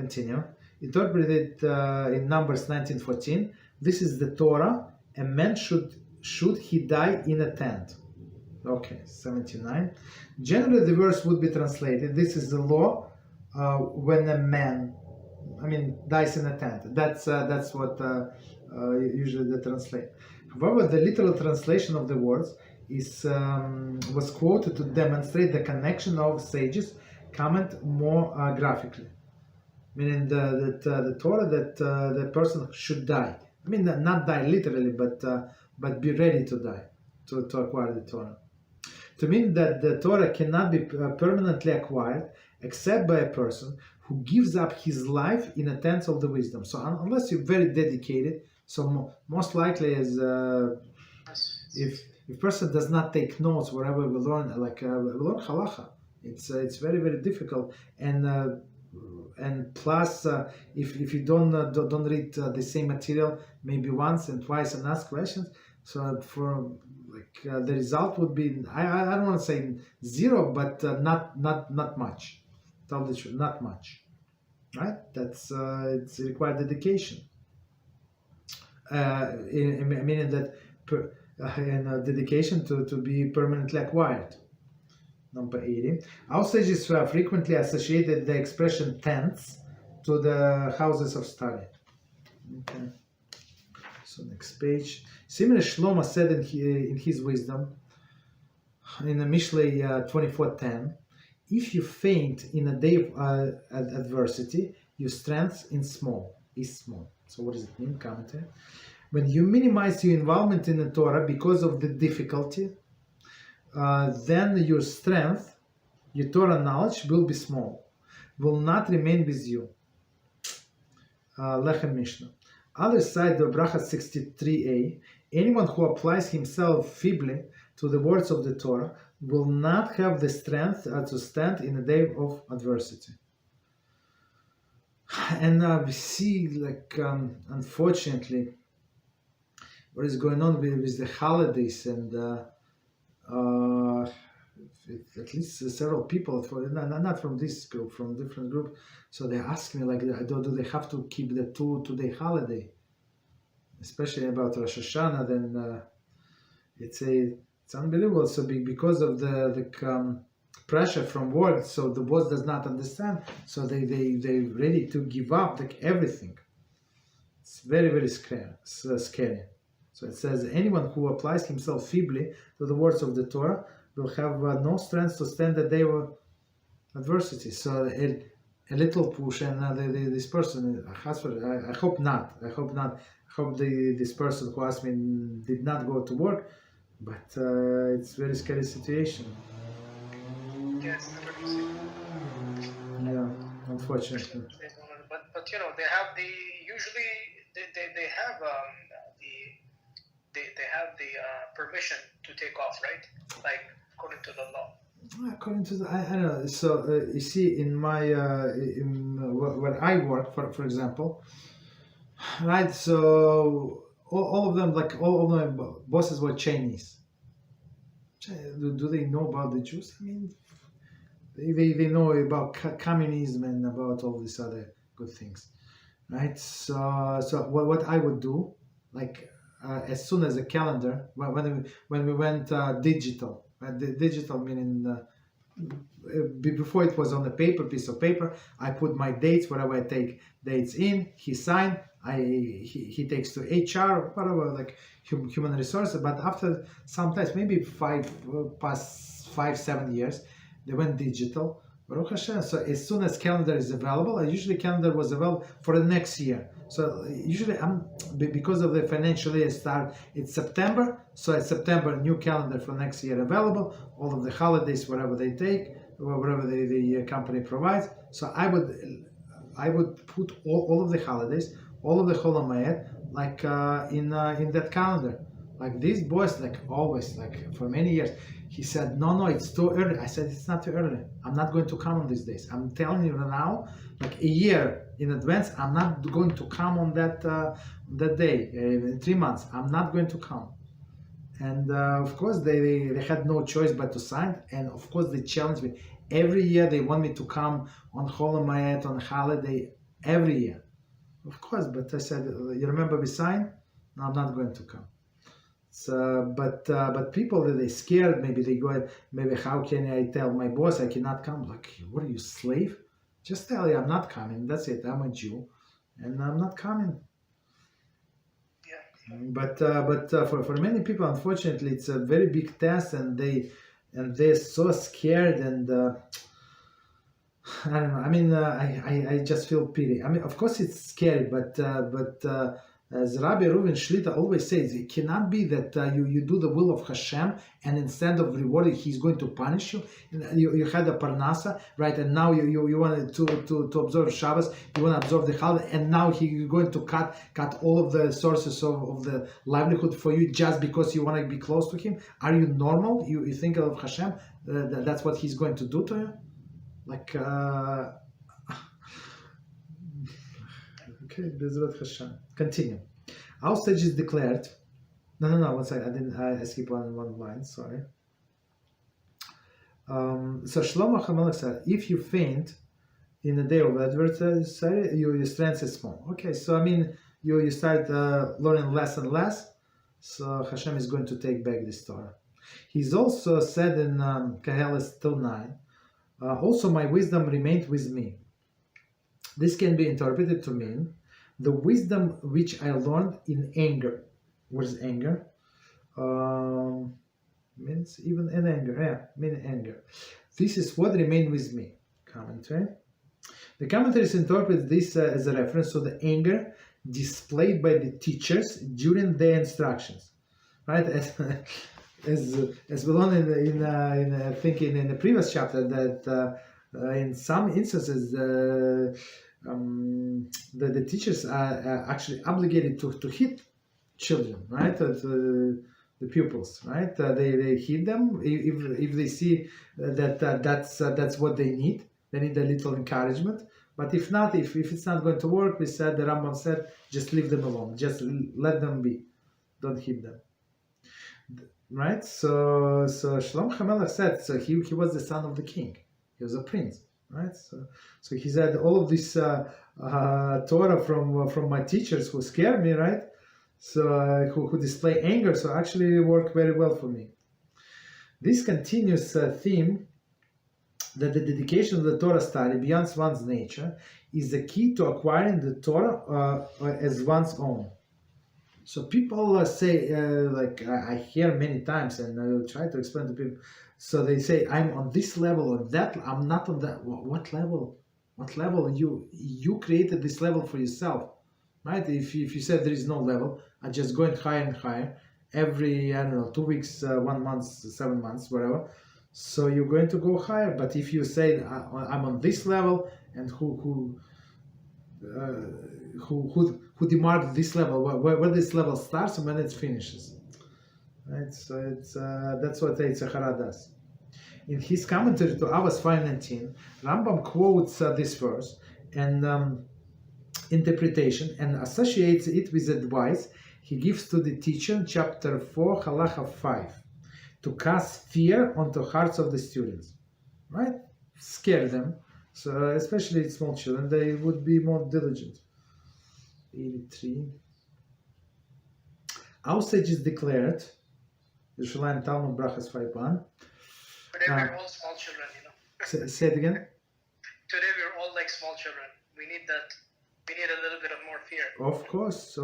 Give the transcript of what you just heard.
Continue. Interpreted in Numbers 19:14. This is the Torah. A man should he die in a tent. Okay, 79. Generally, the verse would be translated. This is the law when a man, dies in a tent. That's what usually they translate. However, the literal translation of the words was quoted to demonstrate the connection of sages' comment more graphically, meaning the Torah that the person should die. Not die literally, but be ready to die to acquire the Torah. To mean that the Torah cannot be permanently acquired except by a person who gives up his life in a tent of the wisdom. So unless you're very dedicated, so most likely is if person does not take notes wherever we learn, we learn Halachah, it's very, very difficult, and plus if you don't read the same material maybe once and twice and ask questions, so for the result would be, I don't want to say zero, but not much. Tell the truth, not much, right? That's it's required dedication. Meaning that dedication to be permanently acquired. Number 80. Our sages frequently associated the expression tents to the houses of study. Okay. So next page. Similarly, Shlomo said in his wisdom, in the Mishlei 24:10, if you faint in a day of adversity, your strength is small. So what does it mean? Commentary. When you minimize your involvement in the Torah because of the difficulty, then your strength, your Torah knowledge will be small, will not remain with you. Lechem Mishnah. Other side of Bracha 63a, anyone who applies himself feebly to the words of the Torah will not have the strength to stand in a day of adversity. And we see, unfortunately, what is going on with the holidays, and at least several people, not from this group, from different group, so they ask me, do they have to keep the two-day holiday? Especially about Rosh Hashanah, then it's unbelievable. So because of the pressure from work, so the boss does not understand, so they're ready to give up everything. It's very, very scary. So it says, anyone who applies himself feebly to the words of the Torah will have no strength to stand the day of adversity. So a little push, and this person, I hope not. I hope this person who asked me did not go to work, but it's a very scary situation. Yes, yeah, unfortunately. But they have they have the permission to take off, right? According to the law. According to I don't know. So you see, in my where I work, for example, right? So all of them, all of my bosses were Chinese. Do they know about the Jews? They know about communism and about all these other good things, right? So what I would do, as soon as a calendar, when we went digital, the digital meaning before it was on a piece of paper, I put my dates, whatever I take dates in, he signed, he takes to HR, whatever, human resources. But after sometimes maybe 5-7 years, they went digital. Baruch Hashem. So as soon as calendar is available, usually calendar was available for the next year. So usually because of the financial year start, it's September. So at September, new calendar for next year available. All of the holidays, whatever they take, whatever the company provides. So I would put all of the holidays, all of the Chol HaMoed, in that calendar. These boys, always, for many years, he said, no, it's too early. I said, it's not too early. I'm not going to come on these days. I'm telling you now, a year in advance, I'm not going to come on that day, in 3 months. I'm not going to come. And of course, they had no choice but to sign. And of course, they challenged me. Every year, they want me to come on Chol HaMoed, on holiday. every year. Of course, but I said, you remember we signed? No, I'm not going to come. So, but people that they scared, maybe they go, maybe how can I tell my boss I cannot come? Like, what are you, slave? Just tell you I'm not coming. That's it. I'm a Jew, and I'm not coming. Yeah. But for many people, unfortunately, it's a very big test, and they're so scared, and I don't know. I mean, I just feel pity. I mean, of course, it's scary, but as Rabbi Reuven Shlita always says, it cannot be that you do the will of Hashem, and instead of rewarding, He's going to punish you. You had a parnasa, right? And now you wanted to observe Shabbos, you want to observe the holiday, and now He's going to cut all of the sources of the livelihood for you just because you want to be close to Him. Are you normal? You think of Hashem? That's what He's going to do to you? Like, okay, Beezrat HaShem. Continue. Our stage is declared. No, 1 second. I skipped one line. Sorry. So Shlomo HaMelech said, if you faint in the day of adversity, your strength is small. Okay, so I mean, you start learning less and less. So Hashem is going to take back this Torah. He's also said in Koheles 2:9. Also, my wisdom remained with me. This can be interpreted to mean the wisdom which I learned in anger. What is anger? Means even in anger. Yeah, mean anger. This is what remained with me. Commentary. The commentaries interpret this as a reference to the anger displayed by the teachers during their instructions. Right? As we learned in I think in the previous chapter, that in some instances the teachers are actually obligated to hit children, right? The pupils, right? They hit them if they see that that's what they need. They need a little encouragement. But if not, if it's not going to work, the Rambam said, just leave them alone. Just let them be. Don't hit them. Right? So Shlomo HaMelech said, so he was the son of the king. He was a prince. Right? So he said, all of this Torah from my teachers who scare me, right? So who display anger, so actually work very well for me. This continuous theme that the dedication of the Torah study beyond one's nature is the key to acquiring the Torah as one's own. So people say, like I hear many times, and I will try to explain to people. So they say, I'm on this level or that. I'm not on that. What level? What level? You created this level for yourself, right? If you said there is no level, I'm just going higher and higher every 2 weeks, 1 month, 7 months, whatever. So you're going to go higher. But if you say I'm on this level, and who demarked this level, where this level starts and when it finishes, right? So it's that's what Eitzachara does. In his commentary to Avos 5:19, Rambam quotes this verse and interpretation and associates it with advice he gives to the teacher in chapter 4, Halachah 5, to cast fear onto hearts of the students, right? Scare them. So especially small children, they would be more diligent. 83. Our sage is declared, Yerushalayim Talmud Brachas 5:1. Today we're all small children, Say it again. Today we're all like small children. We need that. We need a little bit of more fear. Of course.